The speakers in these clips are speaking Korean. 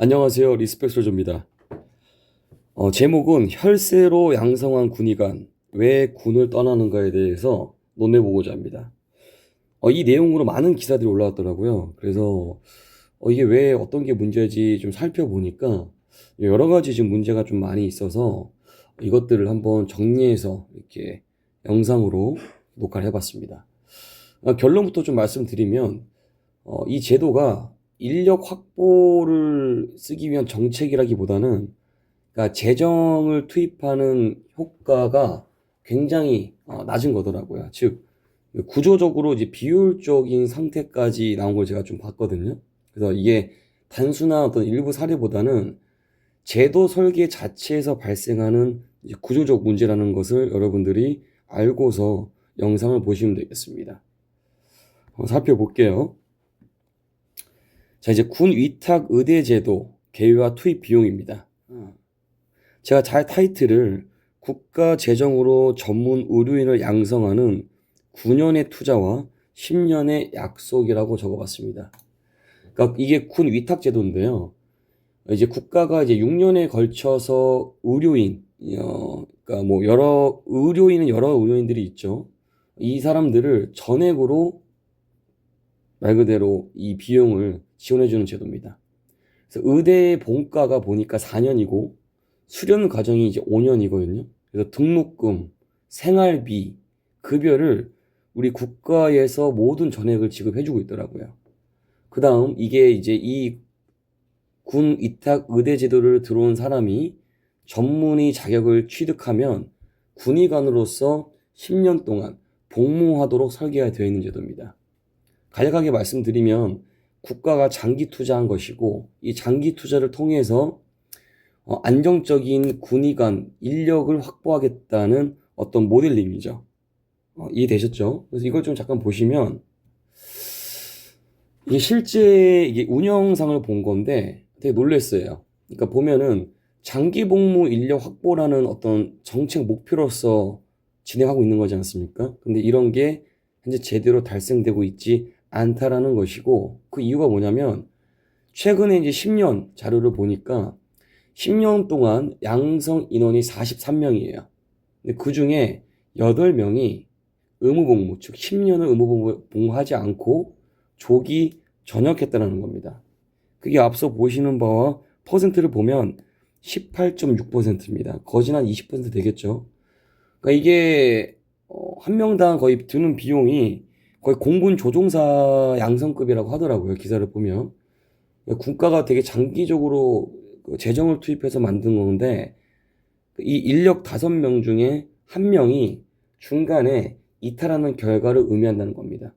안녕하세요. 리스펙솔조입니다. 제목은 혈세로 양성한 군의관 왜 군을 떠나는가에 대해서 논해보고자 합니다. 이 내용으로 많은 기사들이 올라왔더라고요. 그래서 이게 왜 어떤 게 문제지 좀 살펴보니까 여러 가지 지금 문제가 좀 많이 있어서 이것들을 한번 정리해서 이렇게 영상으로 녹화를 해봤습니다. 결론부터 좀 말씀드리면 이 제도가 인력 확보를 쓰기 위한 정책이라기보다는 그러니까 재정을 투입하는 효과가 굉장히 낮은 거더라고요. 즉 구조적으로 이제 비효율적인 상태까지 나온 걸 제가 좀 봤거든요. 그래서 이게 단순한 어떤 일부 사례보다는 제도 설계 자체에서 발생하는 이제 구조적 문제라는 것을 여러분들이 알고서 영상을 보시면 되겠습니다. 살펴볼게요. 자, 이제 군 위탁 의대 제도 개요와 투입 비용입니다. 제가 잘 타이틀을 국가 재정으로 전문 의료인을 양성하는 9년의 투자와 10년의 약속이라고 적어봤습니다. 그러니까 이게 군 위탁 제도인데요. 이제 국가가 이제 6년에 걸쳐서 의료인, 그러니까 뭐 여러 의료인들이 있죠. 이 사람들을 전액으로 말 그대로 이 비용을 지원해주는 제도입니다. 그래서 의대 본과가 보니까 4년이고 수련 과정이 이제 5년이거든요. 그래서 등록금, 생활비, 급여를 우리 국가에서 모든 전액을 지급해주고 있더라고요. 그 다음 이게 이제 이 군 위탁 의대 제도를 들어온 사람이 전문의 자격을 취득하면 군의관으로서 10년 동안 복무하도록 설계가 되어 있는 제도입니다. 간략하게 말씀드리면 국가가 장기 투자한 것이고 이 장기 투자를 통해서 안정적인 군의관 인력을 확보하겠다는 어떤 모델링이죠. 이해되셨죠? 그래서 이걸 좀 잠깐 보시면 이게 실제 이게 운영상을 본 건데 되게 놀랐어요. 그러니까 보면은 장기 복무 인력 확보라는 어떤 정책 목표로서 진행하고 있는 거지 않습니까? 근데 이런 게 현재 제대로 달성되고 있지 않다라는 것이고 그 이유가 뭐냐면 최근에 이제 10년 자료를 보니까 10년 동안 양성 인원이 43명이에요. 근데 그 중에 8명이 의무복무, 즉 10년을 의무복무하지 않고 조기 전역했다는 겁니다. 그게 앞서 보시는 바와 퍼센트를 보면 18.6%입니다. 거진 한 20% 되겠죠. 그러니까 이게 한 명당 거의 드는 비용이 거의 공군 조종사 양성급이라고 하더라고요. 기사를 보면. 국가가 되게 장기적으로 재정을 투입해서 만든 건데 이 인력 5명 중에 1명이 중간에 이탈하는 결과를 의미한다는 겁니다.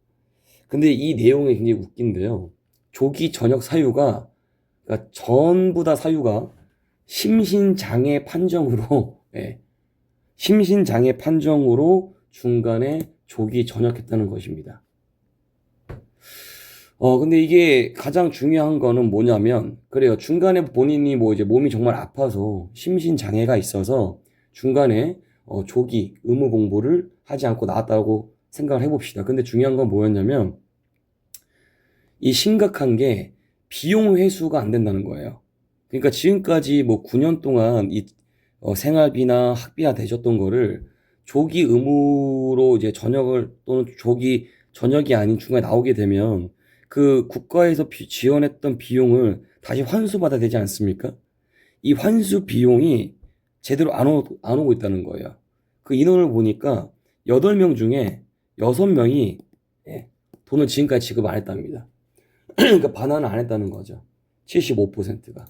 근데 이 내용이 굉장히 웃긴데요. 조기 전역 사유가 그러니까 전부 다 사유가 심신장애 판정으로 예, 심신장애 판정으로 중간에 조기 전역했다는 것입니다. 근데 이게 가장 중요한 거는 뭐냐면, 그래요. 중간에 본인이 뭐 이제 몸이 정말 아파서 심신장애가 있어서 중간에 조기 의무 공부를 하지 않고 나왔다고 생각을 해봅시다. 근데 중요한 건 뭐였냐면, 이 심각한 게 비용 회수가 안 된다는 거예요. 그러니까 지금까지 뭐 9년 동안 이 생활비나 학비가 되셨던 거를 조기 의무로 이제 전역을 또는 조기 전역이 아닌 중간에 나오게 되면 그 국가에서 지원했던 비용을 다시 환수받아야 되지 않습니까? 이 환수 비용이 제대로 안 오고 있다는 거예요. 그 인원을 보니까 8명 중에 6명이 돈을 지금까지 지급 안 했답니다. 그러니까 반환을 안 했다는 거죠. 75%가.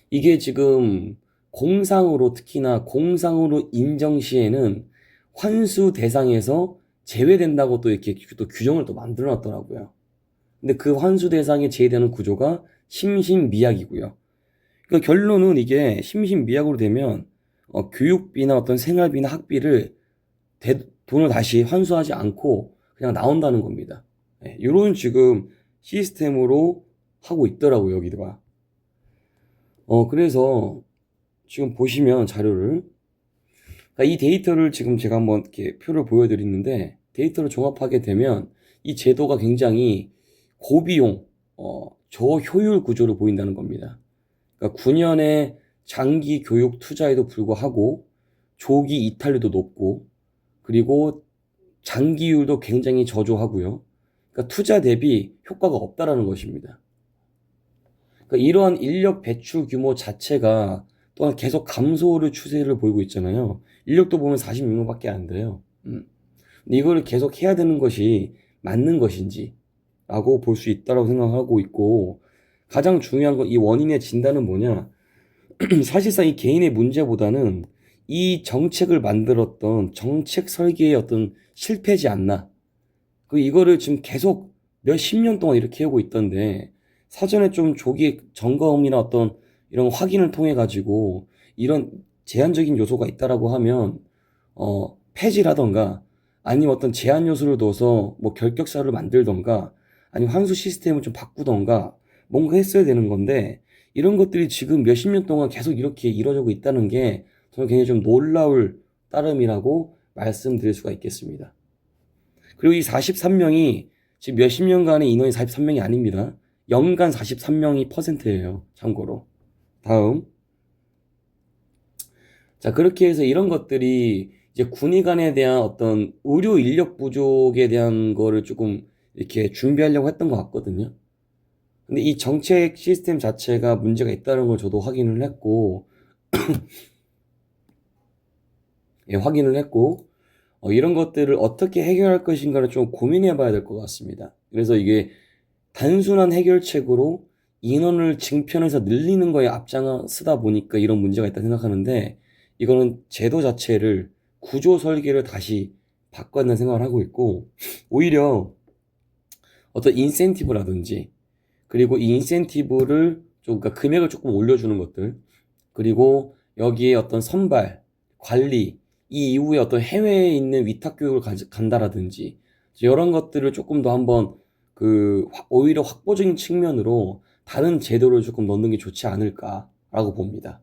이게 지금 공상으로 특히나 공상으로 인정 시에는 환수 대상에서 제외된다고 또 이렇게 또 규정을 또 만들어 놨더라고요. 근데 그 환수 대상에 제외되는 구조가 심신미약이고요. 그러니까 결론은 이게 심신미약으로 되면 교육비나 어떤 생활비나 학비를 돈을 다시 환수하지 않고 그냥 나온다는 겁니다. 이런 지금 시스템으로 하고 있더라고요, 여기가. 그래서 지금 보시면 자료를 그러니까 이 데이터를 지금 제가 한번 이렇게 표를 보여드리는데 데이터를 종합하게 되면 이 제도가 굉장히 고비용, 저효율 구조를 보인다는 겁니다. 그러니까 9년의 장기 교육 투자에도 불구하고 조기 이탈률도 높고 그리고 장기율도 굉장히 저조하고요. 그러니까 투자 대비 효과가 없다라는 것입니다. 그러니까 이러한 인력 배출 규모 자체가 또한 계속 감소를 추세를 보이고 있잖아요. 인력도 보면 46명밖에 안 돼요. 근데 이거를 계속 해야 되는 것이 맞는 것인지 라고 볼 수 있다고 생각하고 있고 가장 중요한 건 이 원인의 진단은 뭐냐? 사실상 이 개인의 문제보다는 이 정책을 만들었던 정책 설계의 어떤 실패지 않나. 이거를 지금 계속 몇십 년 동안 이렇게 하고 있던데 사전에 좀 조기 점검이나 어떤 이런 확인을 통해 가지고 이런 제한적인 요소가 있다라고 하면 폐지라던가 아니면 어떤 제한 요소를 둬서 뭐 결격사를 만들던가 아니면 환수 시스템을 좀 바꾸던가 뭔가 했어야 되는 건데 이런 것들이 지금 몇십 년 동안 계속 이렇게 이루어지고 있다는 게 저는 굉장히 좀 놀라울 따름이라고 말씀드릴 수가 있겠습니다. 그리고 이 43명이 지금 몇십 년간의 인원이 43명이 아닙니다. 연간 43명이 퍼센트예요. 참고로. 다음. 자, 그렇게 해서 이런 것들이 이제 군의관에 대한 어떤 의료 인력 부족에 대한 거를 조금 이렇게 준비하려고 했던 것 같거든요. 근데 이 정책 시스템 자체가 문제가 있다는 걸 저도 확인을 했고, 예, 확인을 했고, 이런 것들을 어떻게 해결할 것인가를 좀 고민해 봐야 될 것 같습니다. 그래서 이게 단순한 해결책으로 인원을 증편해서 늘리는 거에 앞장서다 보니까 이런 문제가 있다 생각하는데, 이거는 제도 자체를 구조 설계를 다시 바꿔야 한다는 생각을 하고 있고, 오히려 어떤 인센티브라든지, 그리고 이 인센티브를 좀, 그러니까 금액을 조금 올려주는 것들, 그리고 여기에 어떤 선발, 관리, 이 이후에 어떤 해외에 있는 위탁 교육을 간다라든지, 이런 것들을 조금 더 한번 오히려 확보적인 측면으로 다른 제도를 조금 넣는 게 좋지 않을까라고 봅니다.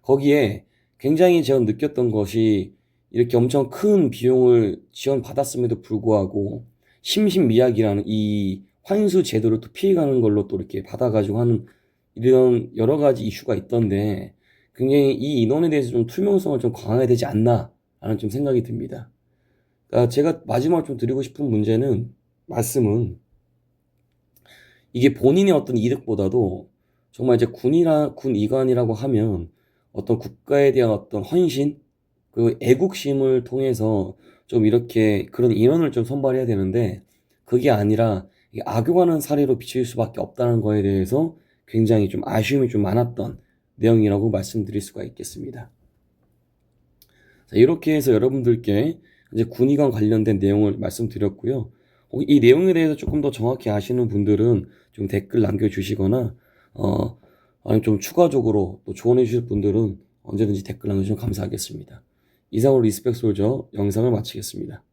거기에 굉장히 제가 느꼈던 것이 이렇게 엄청 큰 비용을 지원받았음에도 불구하고 심신미약이라는 이 환수 제도를 또 피해가는 걸로 또 이렇게 받아가지고 하는 이런 여러 가지 이슈가 있던데 굉장히 이 인원에 대해서 좀 투명성을 좀 강화해야 되지 않나 라는 좀 생각이 듭니다. 그러니까 제가 마지막으로 좀 드리고 싶은 말씀은 이게 본인의 어떤 이득보다도 정말 이제 군의관이라고 하면 어떤 국가에 대한 어떤 헌신, 그 애국심을 통해서 좀 이렇게 그런 인원을 좀 선발해야 되는데 그게 아니라 이게 악용하는 사례로 비칠 수밖에 없다는 거에 대해서 굉장히 좀 아쉬움이 좀 많았던 내용이라고 말씀드릴 수가 있겠습니다. 자, 이렇게 해서 여러분들께 이제 군의관 관련된 내용을 말씀드렸고요. 이 내용에 대해서 조금 더 정확히 아시는 분들은 좀 댓글 남겨주시거나, 아니면 좀 추가적으로 또 조언해 주실 분들은 언제든지 댓글 남겨주시면 감사하겠습니다. 이상으로 리스펙 솔저 영상을 마치겠습니다.